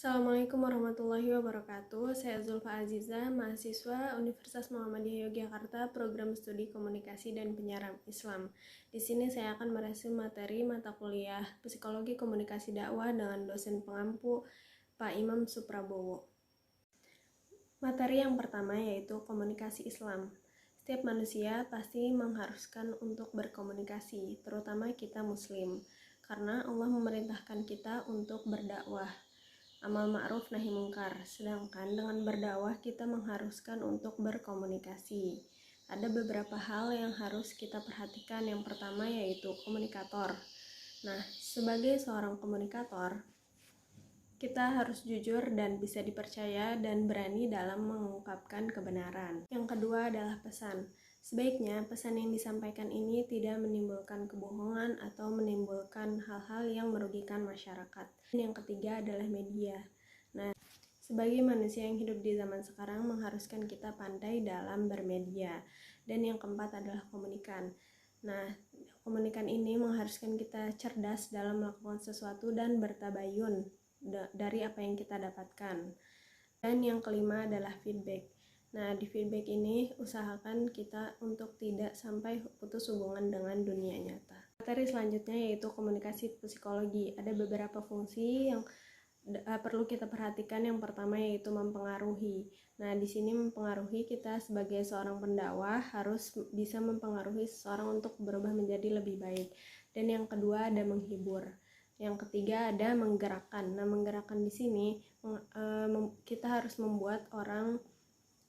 Assalamualaikum warahmatullahi wabarakatuh. Saya Zulfa Aziza, mahasiswa Universitas Muhammadiyah Yogyakarta, program studi komunikasi dan penyiaran Islam. Di sini saya akan mereview materi mata kuliah Psikologi Komunikasi Dakwah dengan dosen pengampu Pak Imam Suprabowo. Materi yang pertama yaitu komunikasi Islam. Setiap manusia pasti mengharuskan untuk berkomunikasi, terutama kita Muslim, karena Allah memerintahkan kita untuk berdakwah. Amal ma'ruf nahi mungkar. Sedangkan dengan berdakwah kita mengharuskan untuk berkomunikasi. Ada beberapa hal yang harus kita perhatikan. Yang pertama yaitu komunikator. Nah, sebagai seorang komunikator, kita harus jujur dan bisa dipercaya dan berani dalam mengungkapkan kebenaran. Yang kedua adalah pesan. Sebaiknya pesan yang disampaikan ini tidak menimbulkan kebohongan atau menimbulkan hal-hal yang merugikan masyarakat. Yang ketiga adalah media. Nah, sebagai manusia yang hidup di zaman sekarang mengharuskan kita pandai dalam bermedia. Dan yang keempat adalah komunikan. Nah, komunikan ini mengharuskan kita cerdas dalam melakukan sesuatu dan bertabayun dari apa yang kita dapatkan. Dan yang kelima adalah feedback. Nah, di feedback ini usahakan kita untuk tidak sampai putus hubungan dengan dunia nyata. Materi selanjutnya yaitu komunikasi psikologi. Ada beberapa fungsi yang perlu kita perhatikan. Yang pertama yaitu mempengaruhi. Nah, di sini mempengaruhi, kita sebagai seorang pendakwah harus bisa mempengaruhi seseorang untuk berubah menjadi lebih baik. Dan yang kedua ada menghibur. Yang ketiga ada menggerakkan. Nah, menggerakkan di sini kita harus membuat orang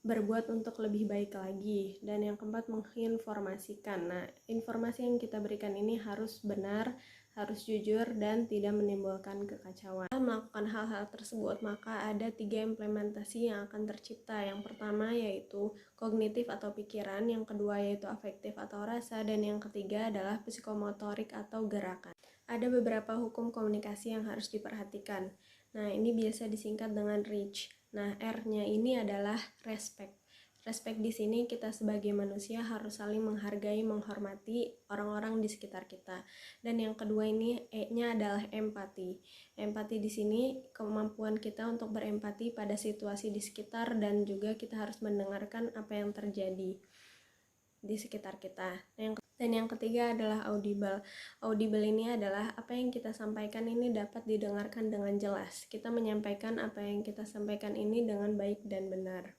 berbuat untuk lebih baik lagi. Dan yang keempat menginformasikan. Nah, informasi yang kita berikan ini harus benar, harus jujur, dan tidak menimbulkan kekacauan. Setelah melakukan hal-hal tersebut, maka ada 3 implementasi yang akan tercipta. Yang pertama yaitu kognitif atau pikiran, yang kedua yaitu afektif atau rasa, dan yang ketiga adalah psikomotorik atau gerakan. Ada beberapa hukum komunikasi yang harus diperhatikan. Nah, ini biasa disingkat dengan REACH. Nah, R-nya ini adalah respect. Respect di sini kita sebagai manusia harus saling menghargai, menghormati orang-orang di sekitar kita. Dan yang kedua ini E-nya adalah empati. Empati di sini kemampuan kita untuk berempati pada situasi di sekitar, dan juga kita harus mendengarkan apa yang terjadi di sekitar kita. Dan yang ketiga adalah audible. Audible ini adalah apa yang kita sampaikan ini dapat didengarkan dengan jelas. Kita menyampaikan apa yang kita sampaikan ini dengan baik dan benar.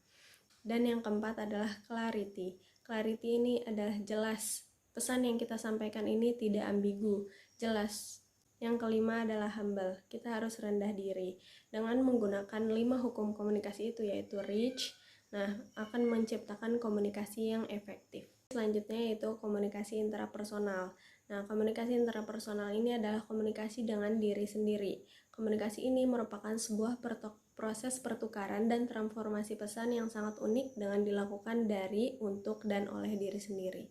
Dan yang keempat adalah clarity. Clarity ini adalah jelas. Pesan yang kita sampaikan ini tidak ambigu, jelas. Yang kelima adalah humble. Kita harus rendah diri. Dengan menggunakan 5 hukum komunikasi itu yaitu reach, akan menciptakan komunikasi yang efektif. Selanjutnya yaitu komunikasi intrapersonal. Nah, komunikasi intrapersonal ini adalah komunikasi dengan diri sendiri. Komunikasi ini merupakan sebuah proses pertukaran dan transformasi pesan yang sangat unik dengan dilakukan dari, untuk, dan oleh diri sendiri.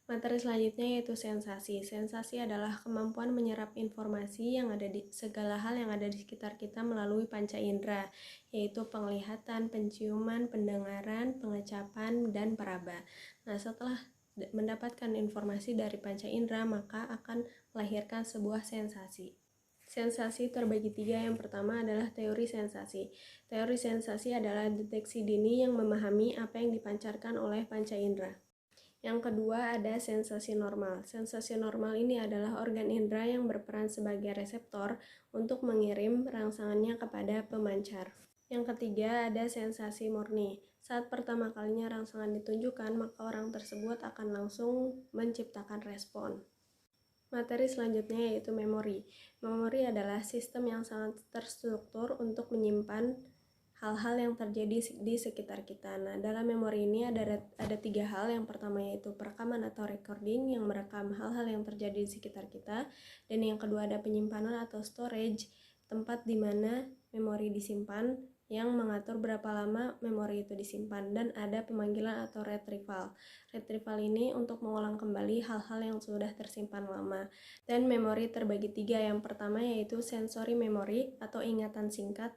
Materi selanjutnya yaitu sensasi. Sensasi adalah kemampuan menyerap informasi yang ada di segala hal yang ada di sekitar kita melalui panca indera, yaitu penglihatan, penciuman, pendengaran, pengecapan, dan peraba. Nah, setelah mendapatkan informasi dari panca indera, maka akan melahirkan sebuah sensasi. Sensasi terbagi 3. Yang pertama adalah teori sensasi. Teori sensasi adalah deteksi dini yang memahami apa yang dipancarkan oleh panca indera. Yang kedua ada sensasi normal. Sensasi normal ini adalah organ indera yang berperan sebagai reseptor untuk mengirim rangsangannya kepada pemancar. Yang ketiga ada sensasi murni. Saat pertama kalinya rangsangan ditunjukkan, maka orang tersebut akan langsung menciptakan respon. Materi selanjutnya yaitu memori. Memori adalah sistem yang sangat terstruktur untuk menyimpan hal-hal yang terjadi di sekitar kita. Nah, dalam memori ini ada 3 hal. Yang pertama yaitu perekaman atau recording yang merekam hal-hal yang terjadi di sekitar kita. Dan yang kedua ada penyimpanan atau storage, tempat di mana memori disimpan, yang mengatur berapa lama memori itu disimpan. Dan ada pemanggilan atau retrieval. Retrieval ini untuk mengulang kembali hal-hal yang sudah tersimpan lama. Dan memori terbagi 3. Yang pertama yaitu sensory memory atau ingatan singkat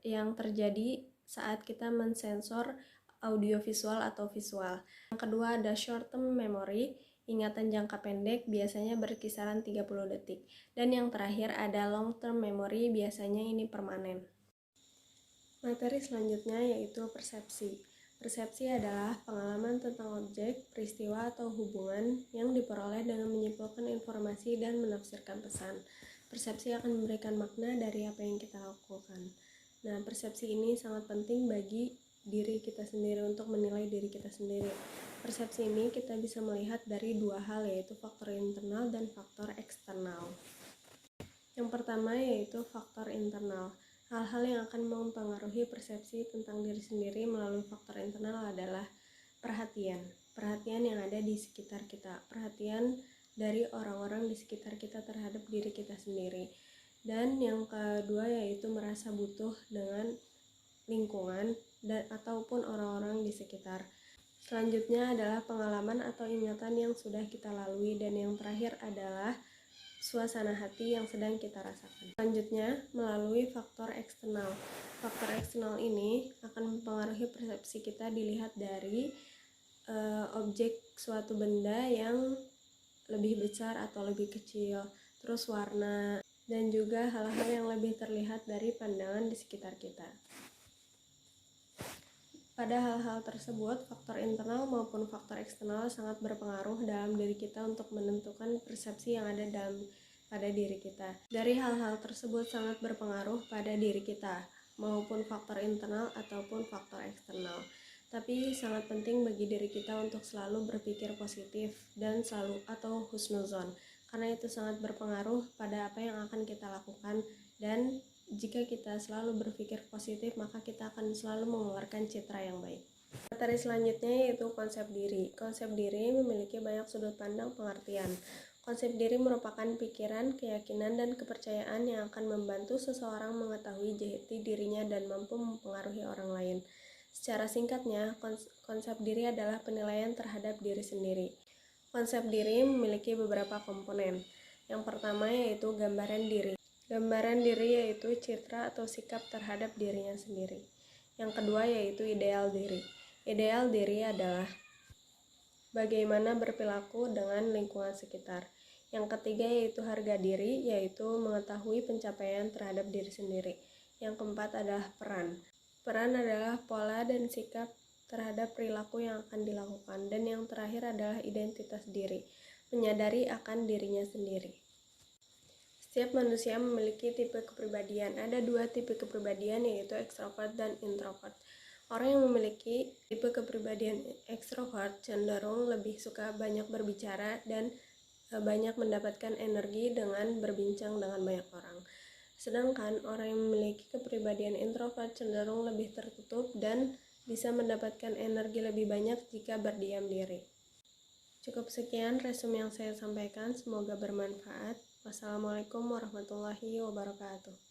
yang terjadi saat kita mensensor audiovisual atau visual. Yang kedua ada short term memory, ingatan jangka pendek, biasanya berkisaran 30 detik. Dan yang terakhir ada long term memory, biasanya ini permanen. Materi selanjutnya yaitu persepsi. Persepsi adalah pengalaman tentang objek, peristiwa, atau hubungan yang diperoleh dengan menyimpulkan informasi dan menafsirkan pesan. Persepsi akan memberikan makna dari apa yang kita lakukan. Nah, persepsi ini sangat penting bagi diri kita sendiri untuk menilai diri kita sendiri. Persepsi ini kita bisa melihat dari dua hal, yaitu faktor internal dan faktor eksternal. Yang pertama yaitu faktor internal. Hal-hal yang akan mempengaruhi persepsi tentang diri sendiri melalui faktor internal adalah perhatian. Perhatian yang ada di sekitar kita. Perhatian dari orang-orang di sekitar kita terhadap diri kita sendiri. Dan yang kedua yaitu merasa butuh dengan lingkungan dan ataupun orang-orang di sekitar. Selanjutnya adalah pengalaman atau ingatan yang sudah kita lalui, dan yang terakhir adalah suasana hati yang sedang kita rasakan. Selanjutnya, melalui faktor eksternal. Faktor eksternal ini akan mempengaruhi persepsi kita dilihat dari objek suatu benda yang lebih besar atau lebih kecil, terus warna, dan juga hal-hal yang lebih terlihat dari pandangan di sekitar kita. Pada hal-hal tersebut, faktor internal maupun faktor eksternal sangat berpengaruh dalam diri kita untuk menentukan persepsi yang ada pada diri kita. Dari hal-hal tersebut sangat berpengaruh pada diri kita, maupun faktor internal ataupun faktor eksternal. Tapi sangat penting bagi diri kita untuk selalu berpikir positif dan selalu atau husnuzon, karena itu sangat berpengaruh pada apa yang akan kita lakukan. Dan jika kita selalu berpikir positif, maka kita akan selalu mengeluarkan citra yang baik. Materi selanjutnya yaitu konsep diri. Konsep diri memiliki banyak sudut pandang pengertian. Konsep diri merupakan pikiran, keyakinan, dan kepercayaan yang akan membantu seseorang mengetahui jati dirinya dan mampu mempengaruhi orang lain. Secara singkatnya, konsep diri adalah penilaian terhadap diri sendiri. Konsep diri memiliki beberapa komponen. Yang pertama yaitu gambaran diri. Gambaran diri yaitu citra atau sikap terhadap dirinya sendiri. Yang kedua yaitu ideal diri. Ideal diri adalah bagaimana berperilaku dengan lingkungan sekitar. Yang ketiga yaitu harga diri, yaitu mengetahui pencapaian terhadap diri sendiri. Yang keempat adalah peran. Peran adalah pola dan sikap terhadap perilaku yang akan dilakukan. Dan yang terakhir adalah identitas diri, menyadari akan dirinya sendiri. Setiap manusia memiliki tipe kepribadian. Ada dua tipe kepribadian, yaitu ekstrovert dan introvert. Orang yang memiliki tipe kepribadian ekstrovert cenderung lebih suka banyak berbicara dan banyak mendapatkan energi dengan berbincang dengan banyak orang. Sedangkan orang yang memiliki kepribadian introvert cenderung lebih tertutup dan bisa mendapatkan energi lebih banyak jika berdiam diri. Cukup sekian resume yang saya sampaikan, semoga bermanfaat. Wassalamualaikum warahmatullahi wabarakatuh.